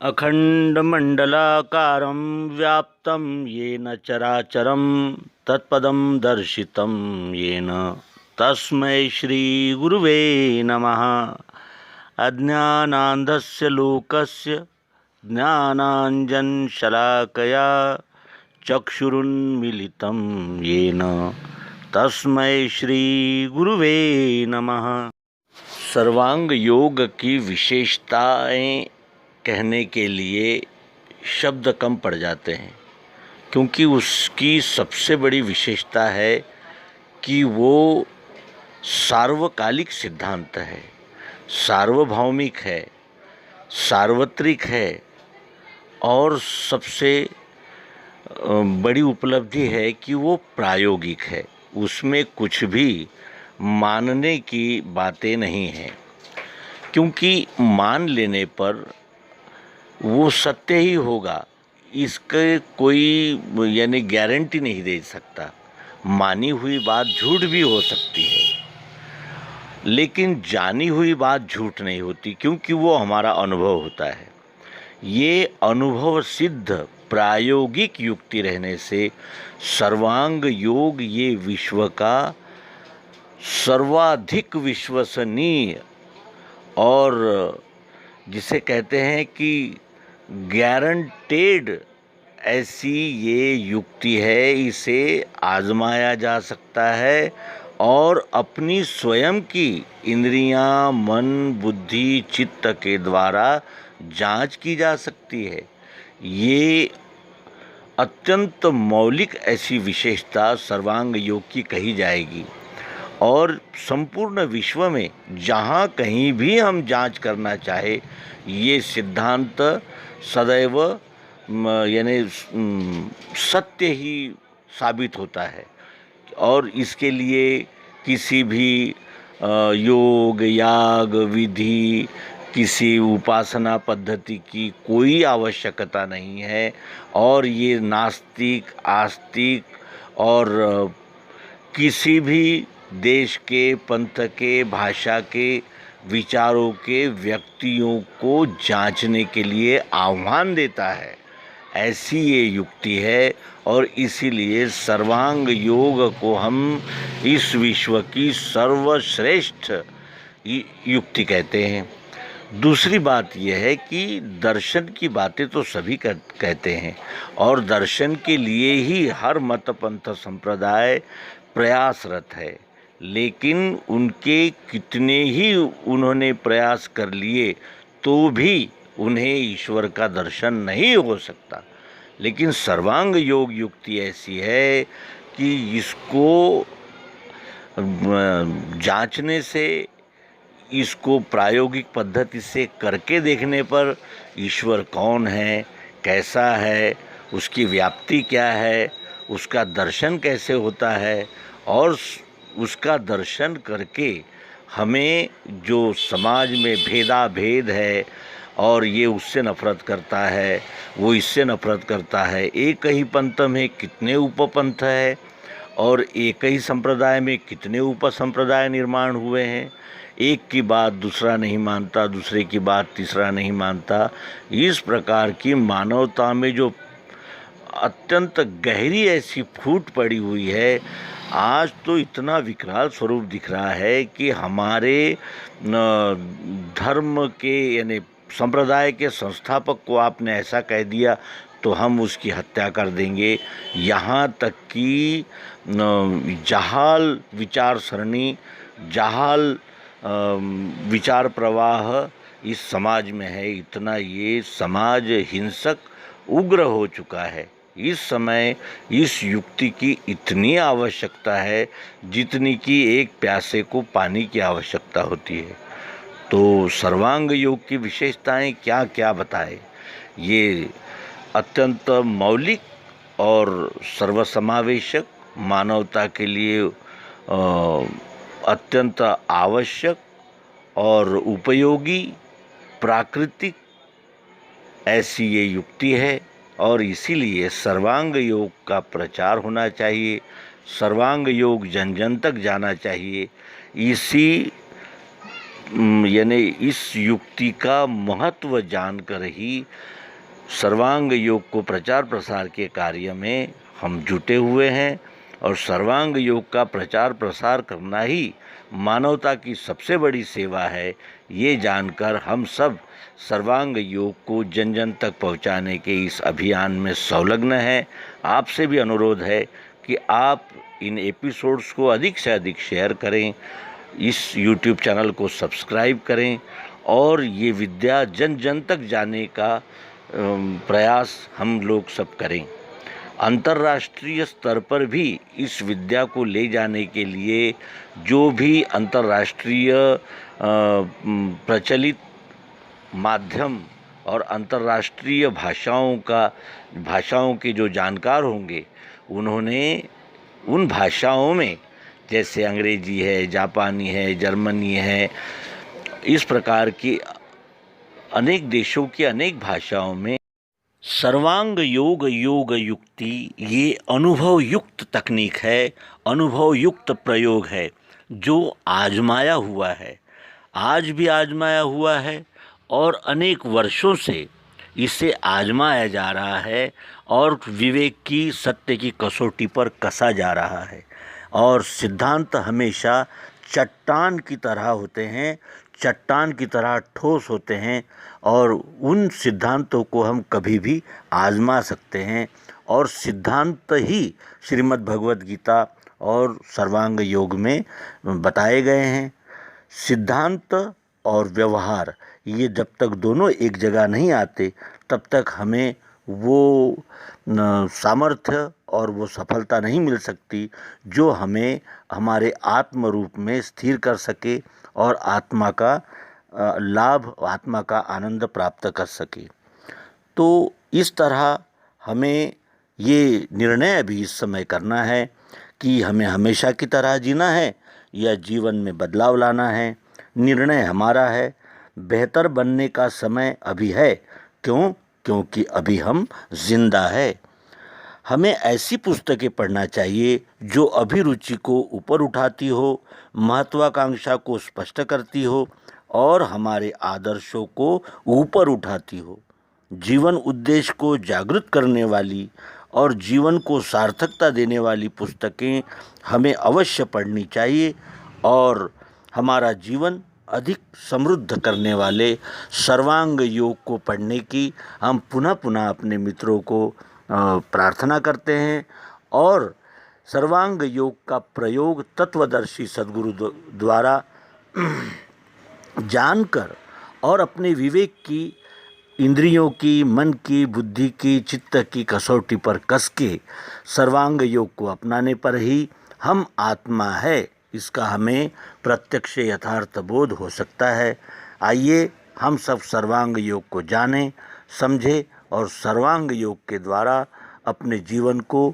अखण्डमण्डलाकारं व्याप्तं येन चराचरं तत्पदं दर्शितं येन तस्मै श्रीगुरुवे नमः। अज्ञानान्धस्य लोकस्य ज्ञानाञ्जनशलाकया चक्षुरुन्मीलितं येन तस्मै श्रीगुरुवे नमः। सर्वांग योग की विशेषताएं कहने के लिए शब्द कम पड़ जाते हैं, क्योंकि उसकी सबसे बड़ी विशेषता है कि वो सार्वकालिक सिद्धांत है, सार्वभौमिक है, सार्वत्रिक है और सबसे बड़ी उपलब्धि है कि वो प्रायोगिक है। उसमें कुछ भी मानने की बातें नहीं हैं, क्योंकि मान लेने पर वो सत्य ही होगा, इसके कोई यानी गारंटी नहीं दे सकता। मानी हुई बात झूठ भी हो सकती है, लेकिन जानी हुई बात झूठ नहीं होती, क्योंकि वो हमारा अनुभव होता है। ये अनुभव सिद्ध प्रायोगिक युक्ति रहने से सर्वांग योग ये विश्व का सर्वाधिक विश्वसनीय और जिसे कहते हैं कि गारंटेड ऐसी ये युक्ति है। इसे आजमाया जा सकता है और अपनी स्वयं की इंद्रियां, मन, बुद्धि, चित्त के द्वारा जांच की जा सकती है। ये अत्यंत मौलिक ऐसी विशेषता सर्वांग योग की कही जाएगी और संपूर्ण विश्व में जहाँ कहीं भी हम जांच करना चाहे, ये सिद्धांत सदैव यानी सत्य ही साबित होता है। और इसके लिए किसी भी योग, याग, विधि, किसी उपासना पद्धति की कोई आवश्यकता नहीं है। और ये नास्तिक, आस्तिक और किसी भी देश के, पंथ के, भाषा के, विचारों के व्यक्तियों को जांचने के लिए आह्वान देता है। ऐसी ये युक्ति है और इसीलिए सर्वांग योग को हम इस विश्व की सर्वश्रेष्ठ युक्ति कहते हैं। दूसरी बात यह है कि दर्शन की बातें तो सभी कहते हैं और दर्शन के लिए ही हर मत, पंथ, संप्रदाय प्रयासरत है, लेकिन उनके कितने ही उन्होंने प्रयास कर लिए तो भी उन्हें ईश्वर का दर्शन नहीं हो सकता। लेकिन सर्वांग योग युक्ति ऐसी है कि इसको जांचने से, इसको प्रायोगिक पद्धति से करके देखने पर ईश्वर कौन है, कैसा है, उसकी व्याप्ति क्या है, उसका दर्शन कैसे होता है और उसका दर्शन करके हमें जो समाज में भेदाभेद है और ये उससे नफरत करता है, वो इससे नफरत करता है, एक ही पंथ में कितने उपपंथ है और एक ही संप्रदाय में कितने उपसंप्रदाय निर्माण हुए हैं, एक की बात दूसरा नहीं मानता, दूसरे की बात तीसरा नहीं मानता। इस प्रकार की मानवता में जो अत्यंत गहरी ऐसी फूट पड़ी हुई है, आज तो इतना विकराल स्वरूप दिख रहा है कि हमारे धर्म के यानी संप्रदाय के संस्थापक को आपने ऐसा कह दिया तो हम उसकी हत्या कर देंगे। यहाँ तक कि जहाल विचार सरणी, जहाल विचार प्रवाह इस समाज में है। इतना ये समाज हिंसक, उग्र हो चुका है। इस समय इस युक्ति की इतनी आवश्यकता है जितनी कि एक प्यासे को पानी की आवश्यकता होती है। तो सर्वांग योग की विशेषताएं क्या क्या बताए? ये अत्यंत मौलिक और सर्वसमावेशक, मानवता के लिए अत्यंत आवश्यक और उपयोगी, प्राकृतिक ऐसी ये युक्ति है और इसीलिए सर्वांग योग का प्रचार होना चाहिए। सर्वांग योग जन जन तक जाना चाहिए। इसी यानी इस युक्ति का महत्व जानकर ही सर्वांग योग को प्रचार प्रसार के कार्य में हम जुटे हुए हैं और सर्वांग योग का प्रचार प्रसार करना ही मानवता की सबसे बड़ी सेवा है। ये जानकर हम सब सर्वांग योग को जन जन तक पहुंचाने के इस अभियान में संलग्न हैं। आपसे भी अनुरोध है कि आप इन एपिसोड्स को अधिक से अधिक शेयर करें, इस YouTube चैनल को सब्सक्राइब करें और ये विद्या जन जन तक जाने का प्रयास हम लोग सब करें। अंतर्राष्ट्रीय स्तर पर भी इस विद्या को ले जाने के लिए जो भी अंतर्राष्ट्रीय प्रचलित माध्यम और अंतर्राष्ट्रीय भाषाओं के जो जानकार होंगे, उन्होंने उन भाषाओं में जैसे अंग्रेजी है, जापानी है, जर्मनी है, इस प्रकार की अनेक देशों की अनेक भाषाओं में सर्वांग योग युक्ति ये अनुभव युक्त तकनीक है, अनुभव युक्त प्रयोग है जो आजमाया हुआ है, आज भी आजमाया हुआ है और अनेक वर्षों से इसे आजमाया जा रहा है और विवेक की, सत्य की कसौटी पर कसा जा रहा है। और सिद्धांत हमेशा चट्टान की तरह होते हैं, चट्टान की तरह ठोस होते हैं और उन सिद्धांतों को हम कभी भी आजमा सकते हैं और सिद्धांत ही श्रीमद् भगवद गीता और सर्वांग योग में बताए गए हैं। सिद्धांत और व्यवहार ये जब तक दोनों एक जगह नहीं आते तब तक हमें वो सामर्थ्य और वो सफलता नहीं मिल सकती जो हमें हमारे आत्म रूप में स्थिर कर सके और आत्मा का लाभ, आत्मा का आनंद प्राप्त कर सके। तो इस तरह हमें ये निर्णय अभी इस समय करना है कि हमें हमेशा की तरह जीना है या जीवन में बदलाव लाना है। निर्णय हमारा है। बेहतर बनने का समय अभी है। क्यों? क्योंकि अभी हम जिंदा है। हमें ऐसी पुस्तकें पढ़ना चाहिए जो अभिरुचि को ऊपर उठाती हो, महत्वाकांक्षा को स्पष्ट करती हो और हमारे आदर्शों को ऊपर उठाती हो। जीवन उद्देश्य को जागृत करने वाली और जीवन को सार्थकता देने वाली पुस्तकें हमें अवश्य पढ़नी चाहिए और हमारा जीवन अधिक समृद्ध करने वाले सर्वांग योग को पढ़ने की हम पुनः पुनः अपने मित्रों को प्रार्थना करते हैं और सर्वांग योग का प्रयोग तत्वदर्शी सद्गुरु द्वारा जानकर और अपने विवेक की, इंद्रियों की, मन की, बुद्धि की, चित्त की कसौटी पर कस के सर्वांग योग को अपनाने पर ही हम आत्मा है इसका हमें प्रत्यक्ष यथार्थ बोध हो सकता है। आइए हम सब सर्वांग योग को जानें, समझें और सर्वांग योग के द्वारा अपने जीवन को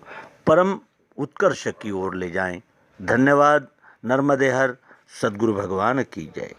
परम उत्कर्ष की ओर ले जाएं। धन्यवाद। नर्मदे हर। सद्गुरु भगवान की जय।